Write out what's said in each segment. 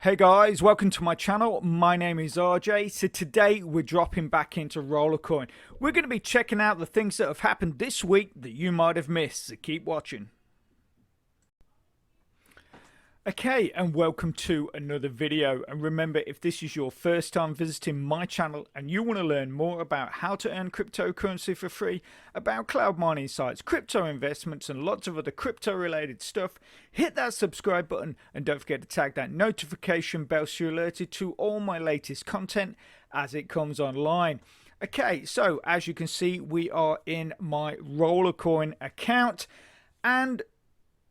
Hey guys, welcome to my channel. My name is RJ. So today we're dropping back into Rollercoin. We're going to be checking out the things that have happened this week that you might have missed, so keep watching. Okay, and welcome to another video. And remember, if this is your first time visiting my channel and you want to learn more about how to earn cryptocurrency for free, about cloud mining sites, crypto investments, and lots of other crypto related stuff, hit that subscribe button and don't forget to tag that notification bell so you're alerted to all my latest content as it comes online. Okay, so as you can see, we are in my Rollercoin account and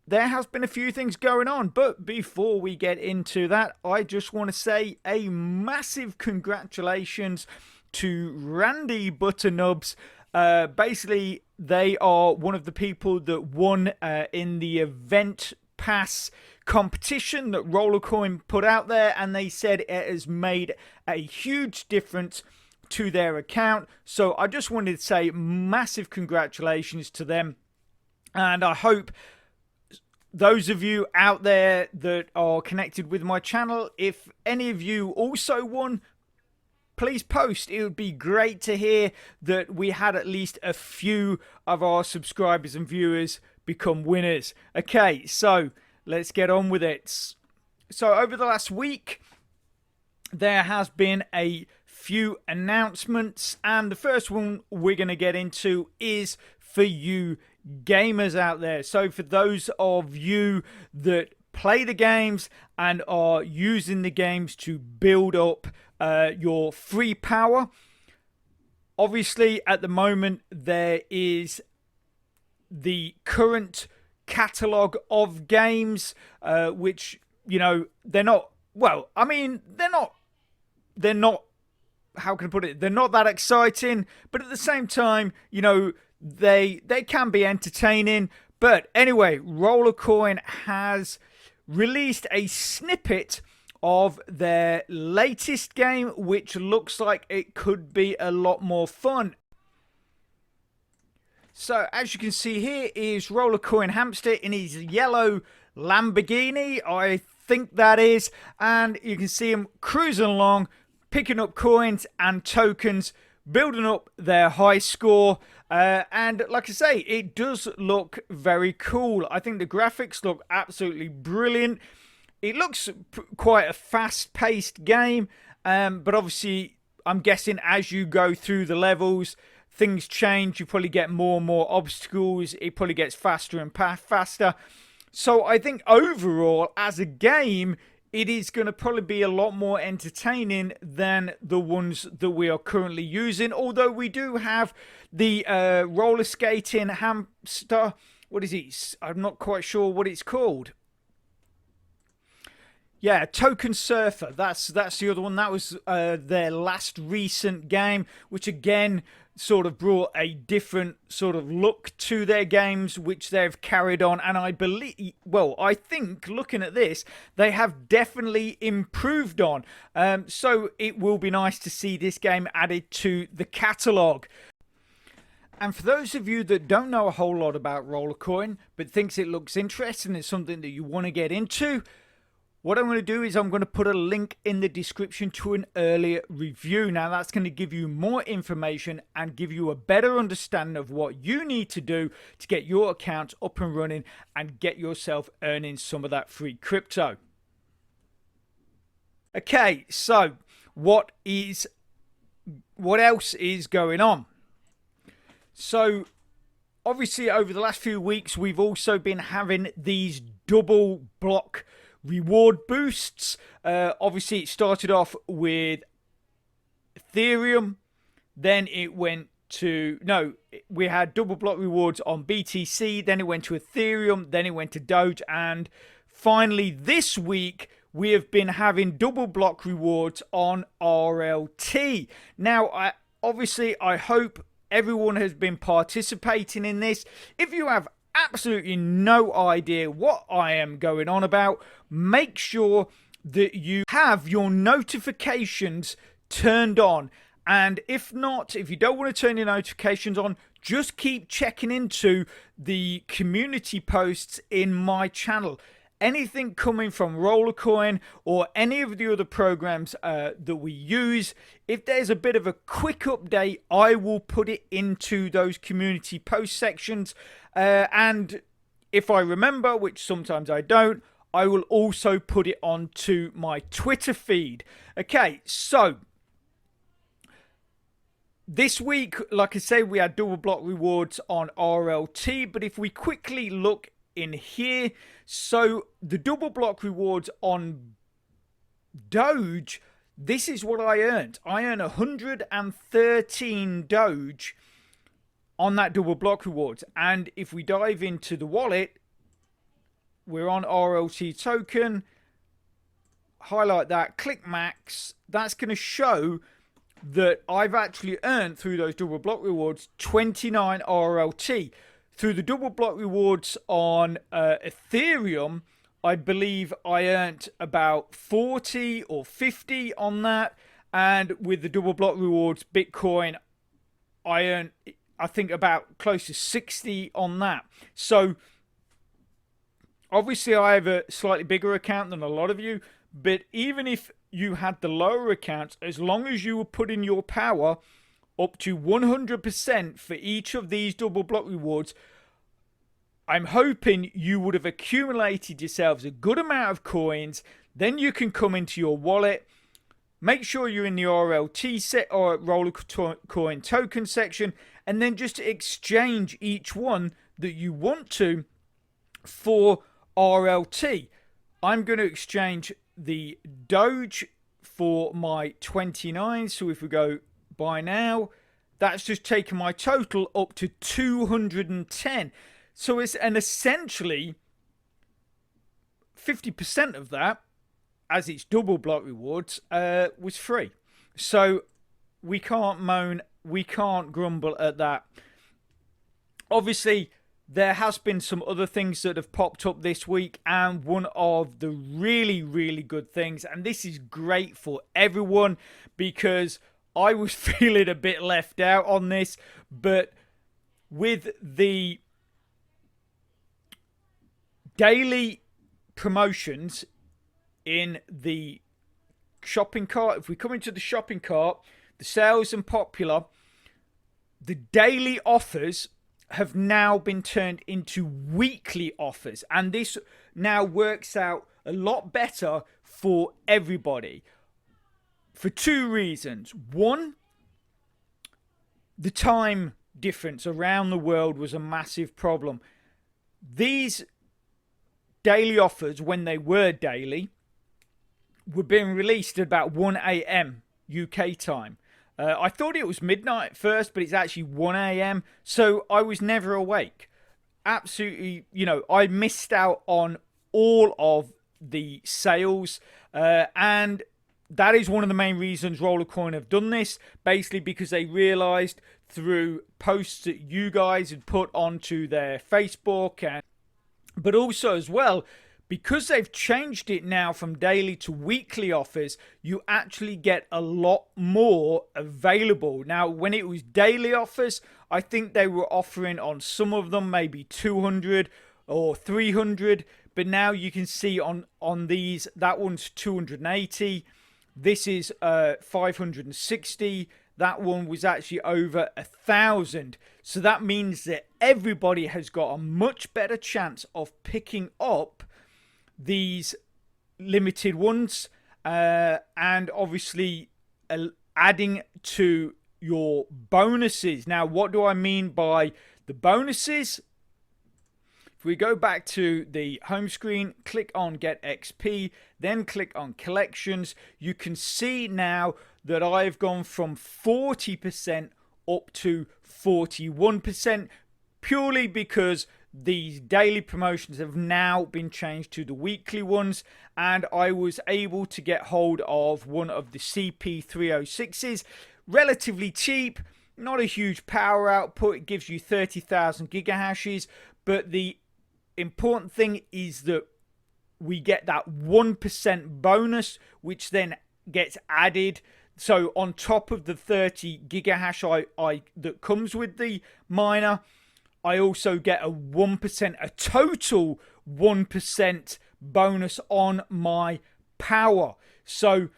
there has been a few things going on, but before we get into that, I just want to say a massive congratulations to Randy Butternubs. Basically, they are one of the people that won in the event pass competition that Rollercoin put out there, and they said it has made a huge difference to their account. So I just wanted to say massive congratulations to them, and I hope those of you out there that are connected with my channel, if any of you also won, please post. It would be great to hear that we had at least a few of our subscribers and viewers become winners. Okay, so let's get on with it. So over the last week, there has been a few announcements, and the first one we're going to get into is for you gamers out there. So for those of you that play the games and are using the games to build up your free power, obviously at the moment there is the current catalog of games which, you know, they're not, well, I mean, they're not, how can I put it, they're not that exciting, but at the same time, you know, they can be entertaining. But anyway, Rollercoin has released a snippet of their latest game, which looks like it could be a lot more fun. So as you can see, here is Rollercoin Hamster in his yellow Lamborghini, I think that is, and you can see him cruising along, picking up coins and tokens, building up their high score. And like I say, it does look very cool. I think the graphics look absolutely brilliant. It looks quite a fast-paced game, but obviously I'm guessing as you go through the levels, things change. You probably get more and more obstacles. It probably gets faster and faster. So I think overall, as a game, it is going to probably be a lot more entertaining than the ones that we are currently using. Although we do have the roller skating hamster. What is it? I'm not quite sure what it's called. Yeah, Token Surfer. That's the other one. That was their last recent game, which again sort of brought a different sort of look to their games, which they've carried on. And I believe, well, I think looking at this, they have definitely improved on. So it will be nice to see this game added to the catalogue. And for those of you that don't know a whole lot about Rollercoin, but thinks it looks interesting, it's something that you want to get into, what I'm going to do is I'm going to put a link in the description to an earlier review. Now that's going to give you more information and give you a better understanding of what you need to do to get your account up and running and get yourself earning some of that free crypto. Okay, so what else is going on? So obviously over the last few weeks we've also been having these double block reward boosts. Obviously it started off with Ethereum, then it went to, no, we had double block rewards on BTC, then it went to Ethereum, then it went to Doge, and finally this week we have been having double block rewards on RLT. Now I hope everyone has been participating in this. If you have absolutely no idea what I am going on about, make sure that you have your notifications turned on. And if not, if you don't want to turn your notifications on, just keep checking into the community posts in my channel. anything coming from Rollercoin or any of the other programs that we use, if there's a bit of a quick update, I will put it into those community post sections. And if I remember, which sometimes I don't, I will also put it onto my Twitter feed. Okay, so this week, like I say, we had double block rewards on RLT, but if we quickly look in here, so the double block rewards on Doge, this is what I earned. I earned 113 Doge on that double block rewards. And if we dive into the wallet, we're on RLT token, highlight that, click max, that's going to show that I've actually earned through those double block rewards 29 RLT. Through the double block rewards on Ethereum, I believe I earned about 40 or 50 on that. And with the double block rewards Bitcoin, I earned, I think, about close to 60 on that. So obviously I have a slightly bigger account than a lot of you, but even if you had the lower accounts, as long as you were putting your power up to 100% for each of these double block rewards, I'm hoping you would have accumulated yourselves a good amount of coins. Then you can come into your wallet, make sure you're in the RLT set or Rollercoin token section, and then just exchange each one that you want to for RLT. I'm going to exchange the Doge for my 29. So if we go buy now, that's just taken my total up to 210. So it's essentially 50% of that, as it's double block rewards, was free. So we can't moan, we can't grumble at that. Obviously, there has been some other things that have popped up this week, and one of the really, really good things, and this is great for everyone because I was feeling a bit left out on this, but with the daily promotions in the shopping cart, if we come into the shopping cart, the sales and popular, the daily offers have now been turned into weekly offers, and this now works out a lot better for everybody for two reasons. One, the time difference around the world was a massive problem. These daily offers, when they were daily, were being released at about 1 a.m. UK time. I thought it was midnight at first, but it's actually 1 a.m. So I was never awake. Absolutely, I missed out on all of the sales. And that is one of the main reasons Rollercoin have done this. Basically because they realized through posts that you guys had put onto their Facebook, but also as well, because they've changed it now from daily to weekly offers, you actually get a lot more available. Now, when it was daily offers, I think they were offering on some of them maybe 200 or 300. But now you can see on these, that one's 280. This is 560. That one was actually over 1,000. So that means that everybody has got a much better chance of picking up these limited ones, and obviously adding to your bonuses. Now, what do I mean by the bonuses? If we go back to the home screen, click on Get XP, then click on Collections, you can see now that I've gone from 40% up to 41%, purely because these daily promotions have now been changed to the weekly ones, and I was able to get hold of one of the CP306s, relatively cheap, not a huge power output. It gives you 30,000 gigahashes, but the important thing is that we get that 1% bonus, which then gets added. So on top of the 30 gigahash that comes with the miner, I also get a 1%, a total 1% bonus on my power. So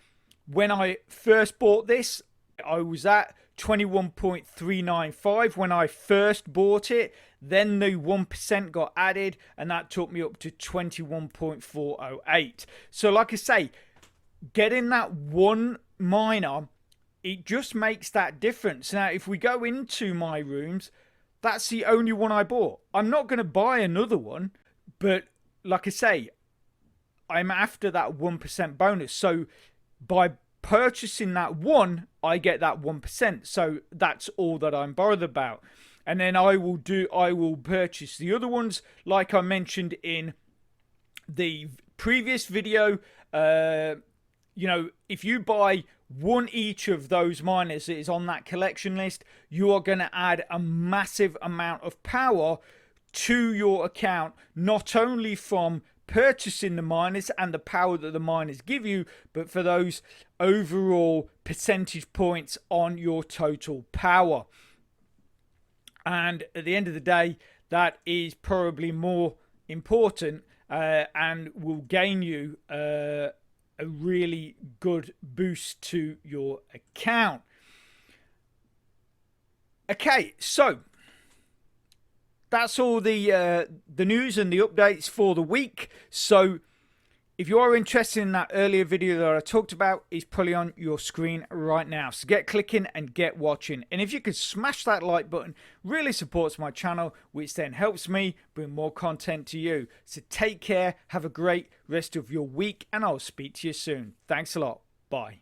when I first bought this, I was at 21.395 when I first bought it. Then the 1% got added and that took me up to 21.408. So like I say, getting that one miner, it just makes that difference. Now if we go into my rooms, that's the only one I bought. I'm not going to buy another one, but like I say, I'm after that 1% bonus. So by purchasing that one, I get that 1%. So that's all that I'm bothered about. And then I will purchase the other ones like I mentioned in the previous video. You know, if you buy one each of those miners that is on that collection list, you are going to add a massive amount of power to your account, not only from purchasing the miners and the power that the miners give you, but for those overall percentage points on your total power. And at the end of the day, that is probably more important and will gain you a really good boost to your account. Okay, so that's all the news and the updates for the week. So if you are interested in that earlier video that I talked about, it's probably on your screen right now. So get clicking and get watching. And if you could smash that like button, really supports my channel, which then helps me bring more content to you. So take care, have a great rest of your week, and I'll speak to you soon. Thanks a lot. Bye.